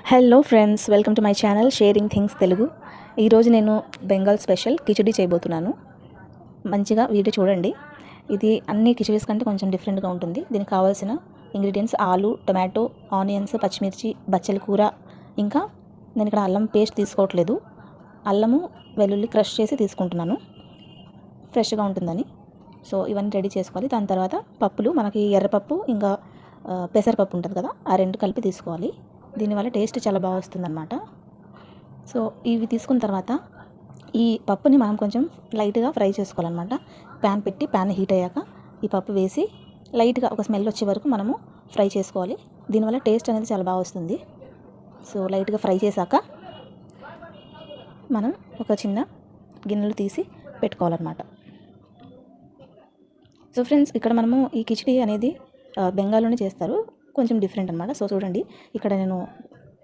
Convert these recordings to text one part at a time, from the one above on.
Hello friends, welcome to my channel sharing things Telugu. ఈరోజు నేను Bengal special khichdi చేయబోతున్నాను. మంచిగా వీడియో చూడండి. ఇది అన్ని కిచిడీస్ కంటే కొంచెం డిఫరెంట్గా ఉంటుంది. దీనికి కావాల్సిన ఇంగ్రీడియంట్స్ ఆలు, టొమాటో, ఆనియన్స్, పచ్చిమిర్చి, బచ్చల కూర. ఇంకా నేను ఇక్కడ అల్లం పేస్ట్ తీసుకోవట్లేదు, అల్లము వెల్లుల్లి క్రష్ చేసి తీసుకుంటున్నాను ఫ్రెష్గా ఉంటుందని. సో ఇవన్నీ రెడీ చేసుకోవాలి. దాని తర్వాత పప్పులు, మనకి ఎర్రపప్పు ఇంకా పెసరపప్పు ఉంటుంది కదా, ఆ రెండు కలిపి తీసుకోవాలి. దీనివల్ల టేస్ట్ చాలా బాగా వస్తుందన్నమాట. సో ఇవి తీసుకున్న తర్వాత ఈ పప్పుని మనం కొంచెం లైట్గా ఫ్రై చేసుకోవాలన్నమాట. ప్యాన్ పెట్టి ప్యాన్ హీట్ అయ్యాక ఈ పప్పు వేసి లైట్గా ఒక స్మెల్ వచ్చే వరకు మనము ఫ్రై చేసుకోవాలి. దీనివల్ల టేస్ట్ అనేది చాలా బాగా వస్తుంది. సో లైట్గా ఫ్రై చేశాక మనం ఒక చిన్న గిన్నెలు తీసి పెట్టుకోవాలన్నమాట. సో ఫ్రెండ్స్, ఇక్కడ మనము ఈ కిచిడి అనేది బెంగాల్లోనే చేస్తారు, కొంచెం డిఫరెంట్ అనమాట. సో చూడండి, ఇక్కడ నేను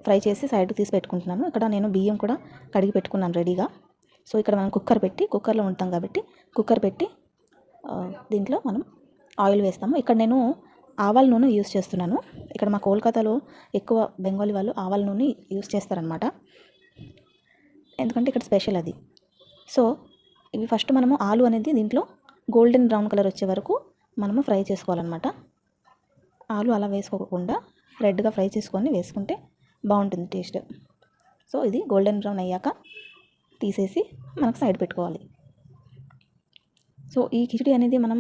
ఫ్రై చేసి సైడ్ తీసి పెట్టుకుంటున్నాను. ఇక్కడ నేను బియ్యం కూడా కడిగి పెట్టుకున్నాను రెడీగా. సో ఇక్కడ మనం కుక్కర్లో ఉంటాం కాబట్టి కుక్కర్ పెట్టి దీంట్లో మనం ఆయిల్ వేస్తాము. ఇక్కడ నేను ఆవాల నూనె యూస్ చేస్తున్నాను. ఇక్కడ మా కోల్కతాలో ఎక్కువ బెంగాలీ వాళ్ళు ఆవాల నూనె యూస్ చేస్తారనమాట, ఎందుకంటే ఇక్కడ స్పెషల్ అది. సో ఇవి ఫస్ట్ మనము ఆలు అనేది దీంట్లో గోల్డెన్ బ్రౌన్ కలర్ వచ్చే వరకు మనము ఫ్రై చేసుకోవాలన్నమాట. ఆలు అలా వేసుకోకుండా రెడ్గా ఫ్రై చేసుకొని వేసుకుంటే బాగుంటుంది టేస్ట్. సో ఇది గోల్డెన్ బ్రౌన్ అయ్యాక తీసేసి మనకు సైడ్ పెట్టుకోవాలి. సో ఈ కిచిడి అనేది మనం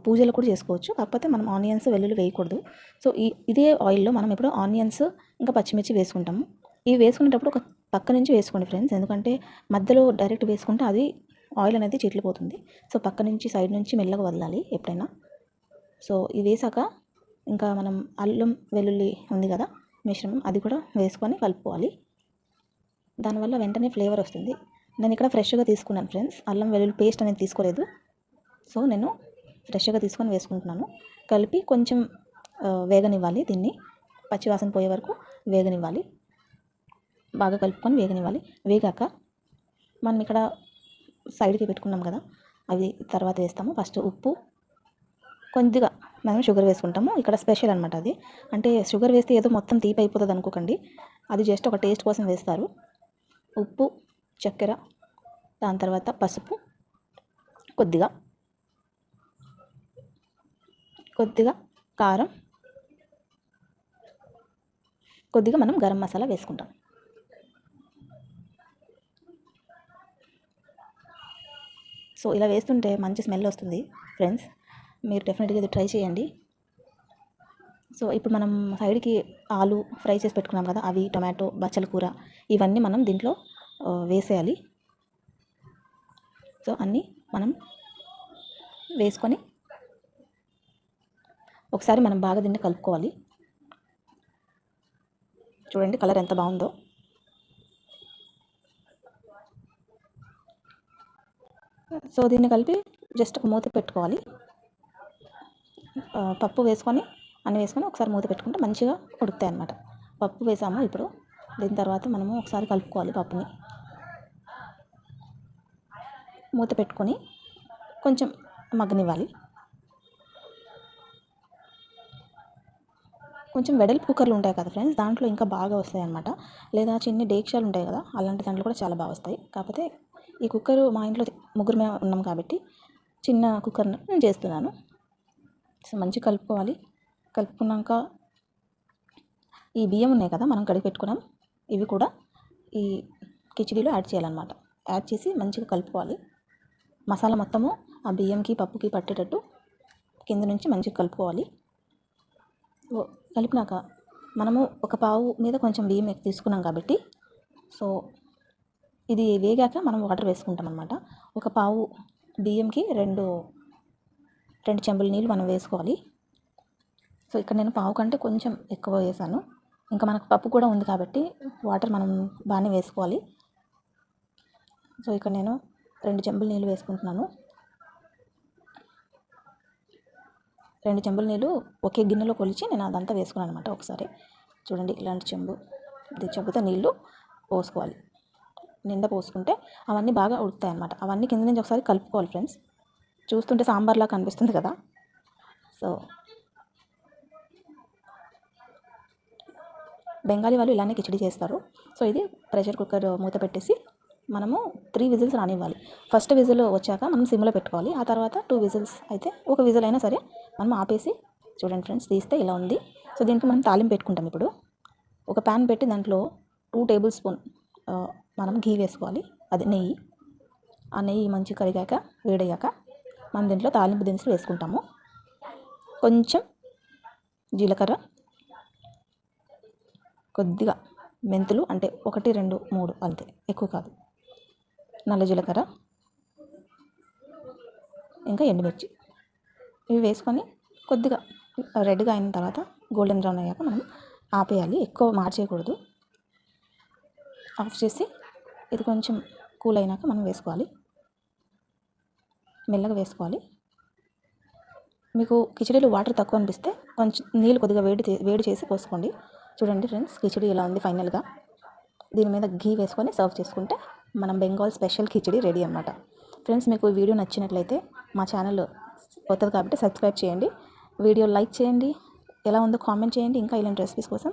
పూజలు కూడా చేసుకోవచ్చు, కాకపోతే మనం ఆనియన్స్ వెల్లుల్లి వేయకూడదు. సో ఇదే ఆయిల్లో మనం ఇప్పుడు ఆనియన్స్ ఇంకా పచ్చిమిర్చి వేసుకుంటాము. ఇవి వేసుకునేటప్పుడు ఒక పక్క నుంచి వేసుకోండి ఫ్రెండ్స్, ఎందుకంటే మధ్యలో డైరెక్ట్ వేసుకుంటే అది ఆయిల్ అనేది చిట్లిపోతుంది. సో పక్క నుంచి సైడ్ నుంచి మెల్లగా వదలాలి ఎప్పుడైనా. సో ఇవి వేసాక ఇంకా మనం అల్లం వెల్లుల్లి ఉంది కదా మిశ్రమం, అది కూడా వేసుకొని కలుపుకోవాలి. దానివల్ల వెంటనే ఫ్లేవర్ వస్తుంది. నేను ఇక్కడ ఫ్రెష్గా తీసుకున్నాను ఫ్రెండ్స్, అల్లం వెల్లుల్లి పేస్ట్ అనేది తీసుకోలేదు. సో నేను ఫ్రెష్గా తీసుకొని వేసుకుంటున్నాను. కలిపి కొంచెం వేగనివ్వాలి, దీన్ని పచ్చివాసన పోయే వరకు వేగనివ్వాలి. బాగా కలుపుకొని వేగనివ్వాలి. వేగాక మనం ఇక్కడ సైడ్కి పెట్టుకున్నాం కదా, అవి తర్వాత వేస్తాము. ఫస్ట్ ఉప్పు, కొద్దిగా మనం షుగర్ వేసుకుంటాము. ఇక్కడ స్పెషల్ అనమాట అది. అంటే షుగర్ వేస్తే ఏదో మొత్తం తీపి అయిపోతుంది అనుకోకండి, అది జస్ట్ ఒక టేస్ట్ కోసం వేస్తారు. ఉప్పు, చక్కెర, దాని తర్వాత పసుపు, కొద్దిగా కారం, కొద్దిగా మనం గరం మసాలా వేసుకుంటాం. సో ఇలా వేస్తుంటే మంచి స్మెల్ వస్తుంది ఫ్రెండ్స్, మీరు డెఫినెట్గా ఇది ట్రై చేయండి. సో ఇప్పుడు మనం సైడ్కి ఆలు ఫ్రై చేసి పెట్టుకున్నాం కదా, అవి టొమాటో, బచ్చల కూర, ఇవన్నీ మనం దీంట్లో వేసేయాలి. సో అన్నీ మనం వేసుకొని ఒకసారి మనం బాగా దీన్ని కలుపుకోవాలి. చూడండి కలర్ ఎంత బాగుందో. సో దీన్ని కలిపి జస్ట్ ఒక మూత పెట్టుకోవాలి. పప్పు వేసుకొని అన్నీ వేసుకొని ఒకసారి మూత పెట్టుకుంటే మంచిగా ఉడుకుతాయి అన్నమాట. పప్పు వేసాము ఇప్పుడు, దీని తర్వాత మనము ఒకసారి కలుపుకోవాలి. పప్పుని మూత పెట్టుకొని కొంచెం మగ్గనివ్వాలి. కొంచెం వెడల్పు కుక్కర్లు ఉంటాయి కదా ఫ్రెండ్స్, దాంట్లో ఇంకా బాగా వస్తాయి అన్నమాట. లేదా చిన్న డేక్షాలు ఉంటాయి కదా, అలాంటి దాంట్లో కూడా చాలా బాగా వస్తాయి. కాకపోతే ఈ కుక్కర్ మా ఇంట్లో ముగ్గురమే ఉన్నాం కాబట్టి చిన్న కుక్కర్ని నేను చేస్తున్నాను. సో మంచిగా కలుపుకోవాలి. కలుపుకున్నాక ఈ బియ్యం ఉన్నాయి కదా మనం కడిగి పెట్టుకున్నాం, ఇవి కూడా ఈ కిచిడీలో యాడ్ చేయాలన్నమాట. యాడ్ చేసి మంచిగా కలుపుకోవాలి. మసాలా మొత్తము ఆ బియ్యంకి పప్పుకి పట్టేటట్టు కింద నుంచి మంచిగా కలుపుకోవాలి. కలిపినాక మనము ఒక పావు మీద కొంచెం బియ్యం తీసుకున్నాం కాబట్టి, సో ఇది వేగాక మనం వాటర్ వేసుకుంటాం అన్నమాట. ఒక పావు బియ్యంకి రెండు చెంబుల నీళ్ళు మనం వేసుకోవాలి. సో ఇక్కడ నేను పావు కంటే కొంచెం ఎక్కువ వేసాను, ఇంకా మనకు పప్పు కూడా ఉంది కాబట్టి వాటర్ మనం బాగానే వేసుకోవాలి. సో ఇక్కడ నేను 2 చెంబుల నీళ్ళు వేసుకుంటున్నాను. 2 చెంబుల నీళ్ళు ఒకే గిన్నెలో కొలిచి నేను అదంతా వేసుకున్నాను అనమాట. ఒకసారి చూడండి, ఇలాంటి చెంబుతో నీళ్ళు పోసుకోవాలి. నిండా పోసుకుంటే అవన్నీ బాగా ఉడుకుతాయి అన్నమాట. అవన్నీ కింద నుంచి ఒకసారి కలుపుకోవాలి ఫ్రెండ్స్. చూస్తుంటే సాంబార్లా కనిపిస్తుంది కదా. సో బెంగాలీ వాళ్ళు ఇలానే కిచిడి చేస్తారు. సో ఇది ప్రెషర్ కుక్కర్ మూత పెట్టేసి మనము 3 విజిల్స్ రానివ్వాలి. ఫస్ట్ విజిల్ వచ్చాక మనం సిమ్లో పెట్టుకోవాలి. ఆ తర్వాత 2 విజిల్స్ అయితే ఒక విజిల్ అయినా సరే మనం ఆపేసి చూడండి ఫ్రెండ్స్ తీస్తే ఇలా ఉంది. సో దీనికి మనం తాలింపు పెట్టుకుంటాం. ఇప్పుడు ఒక ప్యాన్ పెట్టి దాంట్లో 2 టేబుల్ స్పూన్ మనం ఘీ వేసుకోవాలి, అది నెయ్యి. ఆ నెయ్యి మంచిగా కరిగాక వేడయ్యాక మనం దీంట్లో తాలింపు దినుసులు వేసుకుంటాము. కొంచెం జీలకర్ర, కొద్దిగా మెంతులు, అంటే 1, 2, 3 అంతే, ఎక్కువ కాదు. నల్ల జీలకర్ర, ఇంకా ఎండుమిర్చి ఇవి వేసుకొని కొద్దిగా రెడ్గా అయిన తర్వాత గోల్డెన్ బ్రౌన్ అయ్యాక మనం ఆపేయాలి. ఎక్కువ మార్చేయకూడదు. ఆఫ్ చేసి ఇది కొంచెం కూల్ అయినాక మనం వేసుకోవాలి, మెల్లగా వేసుకోవాలి. మీకు కిచిడీలో వాటర్ తక్కువ అనిపిస్తే కొంచెం నీళ్ళు కొద్దిగా వేడి చేసి పోసుకోండి. చూడండి ఫ్రెండ్స్, కిచిడి ఇలా ఉంది ఫైనల్గా. దీని మీద ఘీ వేసుకొని సర్వ్ చేసుకుంటే మనం బెంగాల్ స్పెషల్ కిచిడి రెడీ అన్నమాట. ఫ్రెండ్స్, మీకు ఈ వీడియో నచ్చినట్లయితే మా ఛానల్ కొత్తది కాబట్టి సబ్స్క్రైబ్ చేయండి, వీడియో లైక్ చేయండి, ఎలా ఉందో కామెంట్ చేయండి. ఇంకా ఇలాంటి రెసిపీస్ కోసం